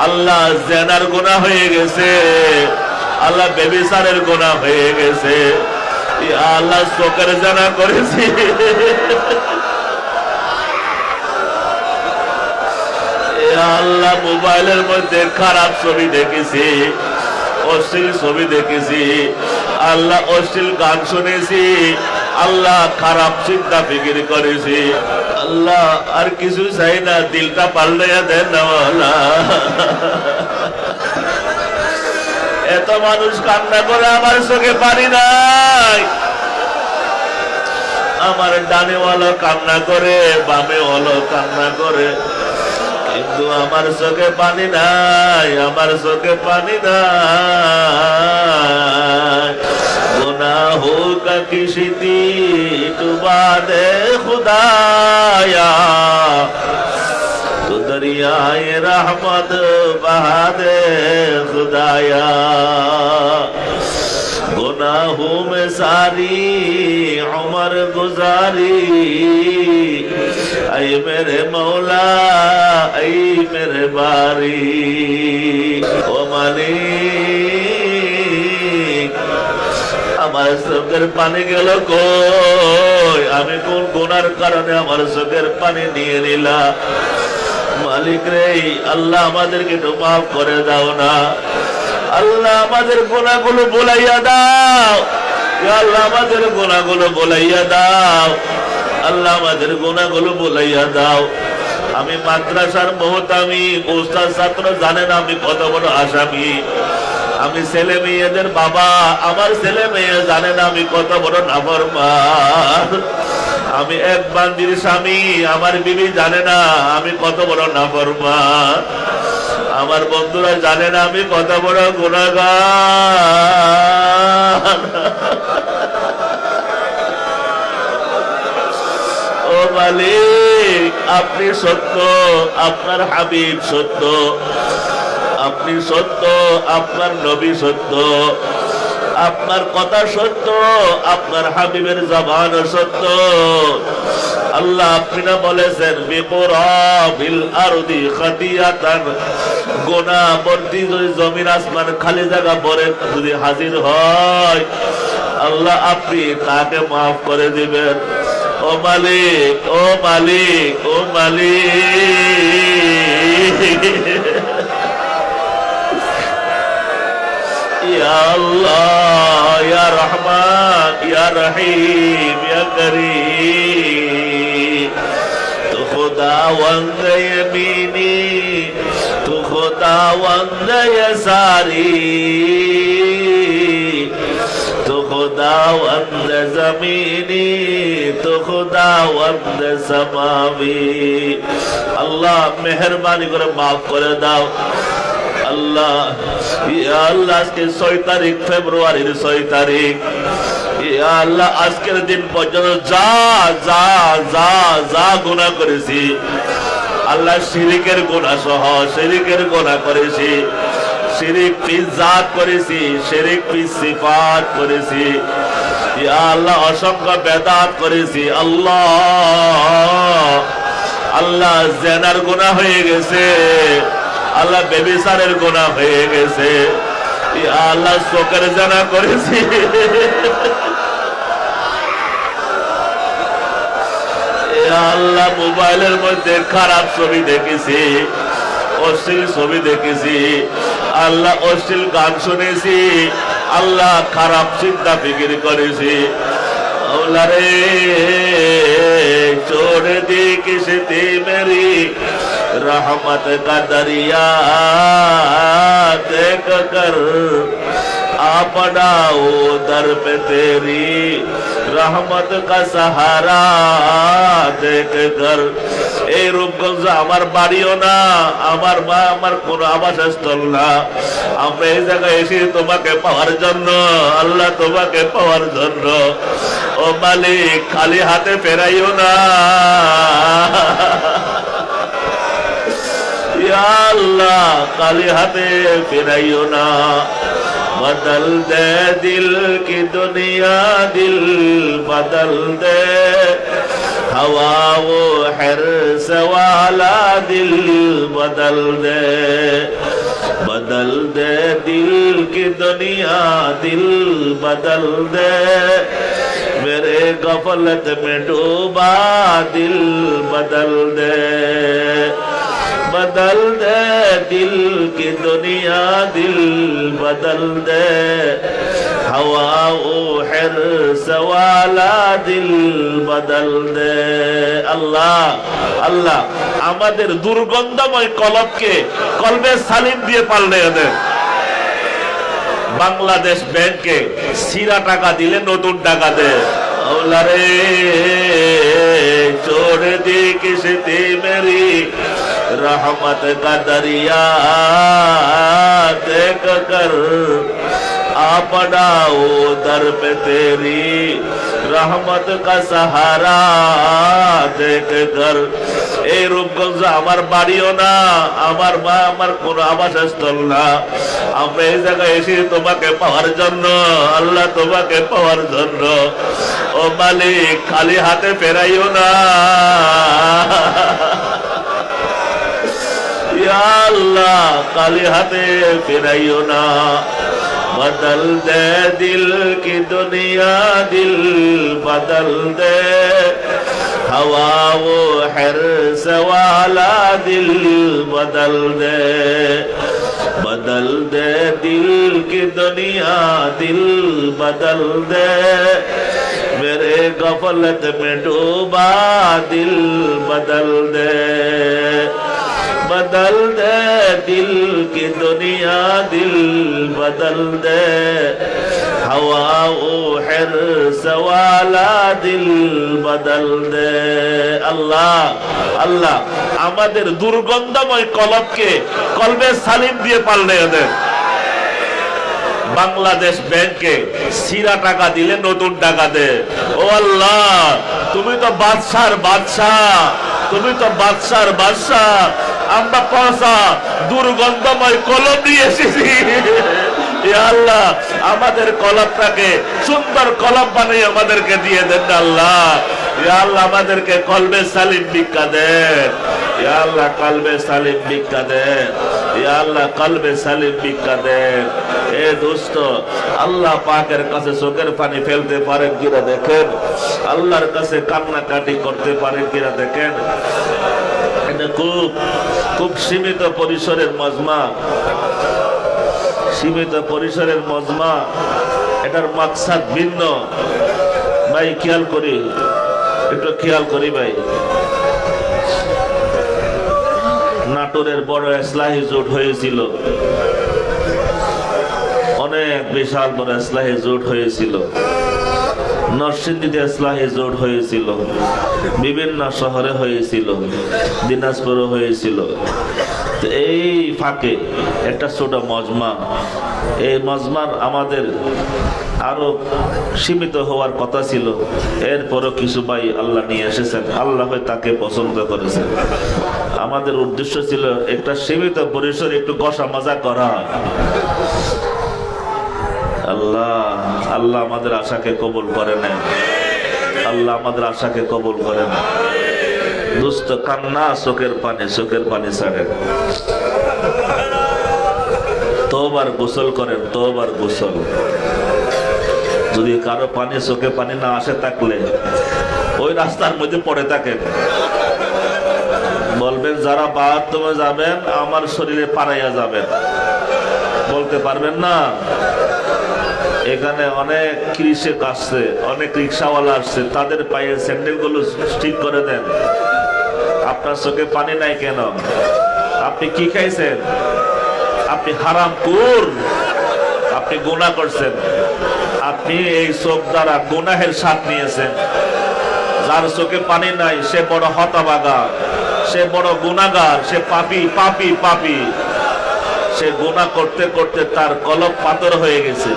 আল্লাহ জেনার গুনাহ হয়ে গেছে, আল্লাহ বেবিচারের গুনাহ হয়ে গেছে, আল্লাহ চোখের জেনা করেছি, আল্লাহ মোবাইলের মধ্যে খারাপ ছবি দেখেছি, অশ্লীল ছবি দেখেছি, আল্লাহ অশ্লীল গান শুনেছি, আল্লাহ খারাপ চিন্তা ফিকির করেছি, আল্লাহ আর কিছু চাই না, দিলটা পাল্টাইয়া দেন না আল্লাহ। এত মানুষ কান্না করে আমার চোখে পানি নাই, আমার ডানে ওয়ালা কান্না করে, বামে ওয়ালা কান্না করে, কিন্তু আমার চোখে পানি নাই, আমার চোখে পানি নাই। গুনাহো কা কিসি ডুবা দে খুদায়া, তো দরিয়ায়ে रहमत बहा दे खुदाया। गुनाहों में सारी उम्र गुजारी, ऐ मेरे मौला ऐ मेरे बारी। ओ मालिक আমার চোখের পানি গেল কই, আমি কোন গুনার কারণে আমার চোখের পানি নিয়ে নিলা। মালিক রে, আল্লাহ আমাদেরকে একটু মাফ করে দাও না, আল্লাহ আমাদের গুনাহগুলো ভুলাইয়া দাও, আল্লাহ আমাদের গুনাহগুলো ভুলাইয়া দাও, আল্লাহ আমাদের গুনাহগুলো ভুলাইয়া দাও। আমি মাদ্রাসার মুহতামি, উস্তাদ ছাত্র জানেন আমি কত বড় আসামি, আমি ছেলে মেয়েদের বাবা, আমার ছেলে মেয়ে জানেন আমি কত বড় নাফরমান, আমি এক বান্দির স্বামী, আমার বিবি জানে না আমি কত বড় নাফরমান, আমার বন্ধুরা জানে না আমি কত বড় গুনাহগার। ও মালিক, আপনি সত্য, আপনার হাবিব সত্য, আপনি সত্য, আপনার নবী সত্য, আপনার কথা সত্য, আপনার হাবিবের জবান সত্য। আল্লাহ আপনি না বলেছেন বিকুরাবিল আরদি খাতিয়াতান, গুনাহ ভর্তি যদি জমিন আসমান খালি জায়গা পড়ে যদি হাজির হয়, আল্লাহ আপনি তাকে মাফ করে দিবেন। ও মালিক, ও মালিক, ও মালিক, ইয়া আল্লাহ, ইয়া রহমান, ইয়া রহিম, ইয়া করিম, তু খুদাওয়ান্দ ইয়ামিনি, তু খুদাওয়ান্দ ইয়াসারি, তু খুদাওয়ান্দ জমিনি, তু খুদাওয়ান্দ সামাবি। আল্লাহ মেহেরবানি করে মাফ করে দাও। আল্লাহ, ইয়া আল্লাহ, আজকে 6 তারিখ, ফেব্রুয়ারির 6 তারিখ, ইয়া আল্লাহ আজকের দিন পর্যন্ত যা যা যা যা গুনাহ করেছি, আল্লাহ শিরিকের গুনাহ সহ শিরিকের গুনাহ করেছি, শিরিক ফি জাত করেছি, শিরিক ফি সিফাত করেছি, ইয়া আল্লাহ অসংখ্য বেদাত করেছি। আল্লাহ, আল্লাহ জেনার গুনাহ হয়ে গেছে, আল্লাহ বেবিচারের গুনাহ হয়ে গেছে, আল্লাহ চোখের জেনা করেছি, আল্লাহ মোবাইলের মধ্যে খারাপ ছবি দেখেছি, অশ্লীল ছবি দেখেছি, আল্লাহ অশ্লীল গান শুনেছি, আল্লাহ খারাপ চিন্তা ফিকির করেছি। আল্লাহ রে, छोड़ दी किश्ती मेरी रहमत का दरिया देख कर आ पड़ा वो दर पे तेरी रहमत का सहारा देख कर। এই রূপগঞ্জ আমার বাড়িও না, আমার মা আমার কোন আবাসস্থল না, আমরা এই জায়গায় এসে তোমাকে পাওয়ার জন্য, আল্লাহ তোমাকে পাওয়ার জন্য। ও মালিক, খালি হাতে ফেরাইও না, ইয়া আল্লাহ খালি হাতে ফেরাইও না। बदल दे दिल की दुनिया, दिल बदल दे, हवा वो हिर्स वाला दिल बदल दे। बदल दे दिल की दुनिया दिल बदल दे मेरे गफलत में डूबा दिल बदल दे दिल की दुनिया दिल बदल दे हवा ओ हिर्स वाला दिल बदल दे अल्लाह अल्लाह আমাদের দুর্গন্ধময় কলবকে কলবে সালিম দিয়ে পাল্টে দেন বাংলাদেশ ব্যাংকে সিরা টাকা দিলে নতুন টাকা দেয় औला रे छोड़ दी किस्ती मेरी रहमत का दरिया देख कर आ पड़ाओ दर पे तेरी रहमत का सहारा देख कर এই রূপগঞ্জ আমার বাড়িও না আমার মা আমার কোন আবাসস্থল না আমরা এই জায়গায় এসে তোমাকে পাওয়ার জন্য আল্লাহ তোমাকে পাওয়ার জন্য ও মালিক খালি হাতে ফেরাইও না ইয়া আল্লাহ খালি হাতে ফেরাইও না बदल दे दिल की दुनिया दिल बदल दे हवा वो हिर्स वाला दिल बदल दे दिल की दुनिया दिल बदल दे मेरे गफलत में डूबा दिल बदल दे दिल की दुनिया दिल बदल दे हवा ओ हिर्स वाला दिल बदल दे अल्लाह अल्लाह আমাদের দুর্গন্ধময় কলবকে কলবে সালিম দিয়ে পাল্টে দেন বাংলাদেশ ব্যাংকে সিরা টাকা দিলে নতুন টাকা দে ও আল্লাহ তুমি তো বাদশার বাদশা তুমি তো বাদশার বাদশা আমরা পয়সা দুর্গন্ধময় কলম নিয়ে এসেছি আল্লাহ আমাদের কলবটাকে সুন্দর কলম বানিয়ে আমাদেরকে দিয়ে দেন আল্লাহ আল্লাহ আমাদেরকে কলবে সালিম ভিক্ষা দেন আল্লাহ কলবে সালিম ভিক্ষা দেন আল্লাহ কলবে সালিম ভিক্ষা দেন এ দোস্ত আল্লাহ পাকের কাছে চোখের পানি ফেলতে পারেন কিনা দেখেন আল্লাহর কাছে কান্নাকাটি করতে পারেন কিনা দেখেন এটা খুব খুব সীমিত পরিসরের মজমা সীমিত পরিসরের মজমা এটার মাকসাদ ভিন্ন ভাই খেয়াল করি একটু খেয়াল করি ভাই নাটোরের বড় ইসলাহি জোট হয়েছিল অনেক বিশাল বড় ইসলাহি জোট হয়েছিল নরসিংদীতে ইসলাহি জোট হয়েছিল বিভিন্ন শহরে হয়েছিল দিনাজপুরে হয়েছিল এই ফাঁকে একটা ছোট মজমা এই মজমার আমাদের আরো সীমিত হওয়ার কথা ছিল এরপরও কিছু ভাই আল্লাহ নিয়ে এসেছেন আল্লাহ তাকে পছন্দ করেছেন আমাদের উদ্দেশ্য ছিল একটা সীমিত পরিসরে একটু কষা মজা করা আল্লাহ আল্লাহ আমাদের আশাকে কবুল করে নেন আল্লাহ আমাদের আশাকে কবুল করে নেন দুস্থ কান্না চোখের পানি ছাড়েন তওবার গোসল করেন তওবার গোসল যদি কারো পানি চোখে পানি না আসে থাকলে ওই রাস্তার মধ্যে পড়ে থাকেন বলবেন যারা বাথরুমে যাবেন আমার শরীরে পাড়াইয়া যাবেন বলতে পারবেন না এখানে অনেক কৃষক আসছে অনেক রিক্সাওয়ালা আসছে তাদের পায়ে স্যান্ডেল গুলো ঠিক করে দেন আপনার চোখে পানি নাই কেন আপনি কি খাইছেন আপনি হারামখোর আপনি গুনাহ করছেন আপনি এই চোখ দ্বারা গুনাহের স্বাদ নিয়েছেন যার চোখে পানি নাই সে বড় হতভাগা সে বড় গুনাহগার সে পাপী পাপী পাপী সে গুনাহ করতে করতে তার কলব পাথর হয়ে গেছে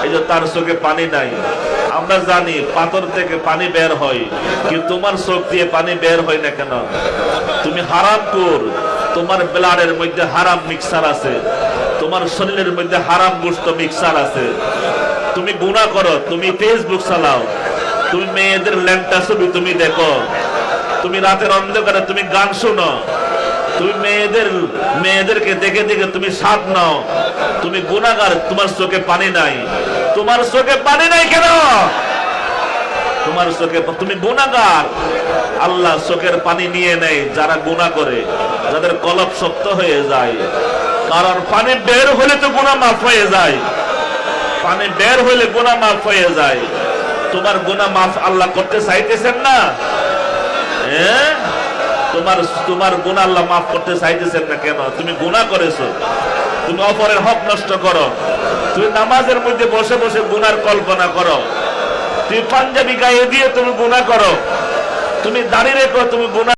এই যে তার চোখে পানি নাই আমরা জানি পাথর থেকে পানি বের হয় কিন্তু তোমার চোখ দিয়ে পানি বের হয় না কেন তুমি হারামখোর তোমার ব্লাডের মধ্যে হারাম মিক্সার আছে তোমার শরীরের মধ্যে হারাম গোশত মিক্সার আছে তুমি গুনাহ করো তুমি ফেসবুক চালাও তুমি মেয়েদের ল্যাংটা ছবি তুমি দেখো তুমি রাতের অন্ধকারে তুমি গান শোনো তুমি মেয়েদেরকে দেখে দেখে তুমি স্বাদ নাও, তুমি গুনাহগার, তোমার চোখে পানি নাই। তোমার চোখে পানি নাই কেন? তোমার চোখে, তুমি গুনাহগার। আল্লাহ চোখের পানি নিয়ে নেয় যারা গুনাহ করে, যাদের কলব শক্ত হয়ে যায়। কারণ পানি বের হলে তো গুনাহ মাফ হয়ে যায়, পানি বের হলে গুনাহ মাফ হয়ে যায়। তোমার গুনাহ মাফ আল্লাহ করতে চাইতেছেন না? তোমার গুনাহ আল্লাহ মাফ করতে চাইতেছেন না কেন? তুমি গুনাহ করেছো, তুমি অপরের হক নষ্ট করো, তুমি নামাজের মধ্যে বসে বসে গুনার কল্পনা করো, তুমি পাঞ্জাবি গায়ে দিয়ে তুমি গুনাহ করো, তুমি দাঁড়িয়ে রেখো, তুমি গুনাহ